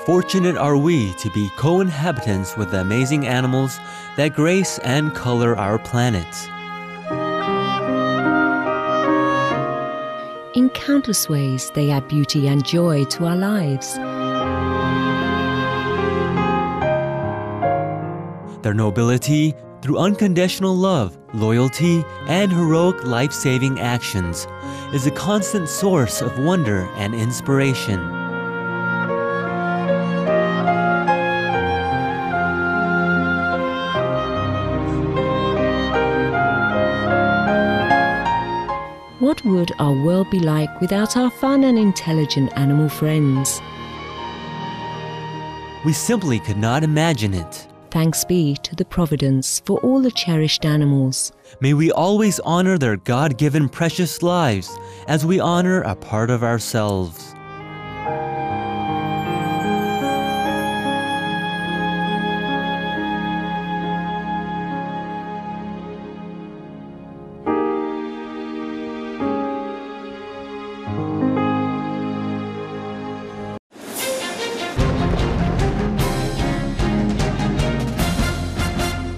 Fortunate are we to be co-inhabitants with the amazing animals that grace and color our planet. In countless ways, they add beauty and joy to our lives. Their nobility, through unconditional love, loyalty, and heroic life-saving actions, is a constant source of wonder and inspiration. What would our world be like without our fun and intelligent animal friends? We simply could not imagine it. Thanks be to the Providence for all the cherished animals. May we always honor their God-given precious lives as we honor a part of ourselves.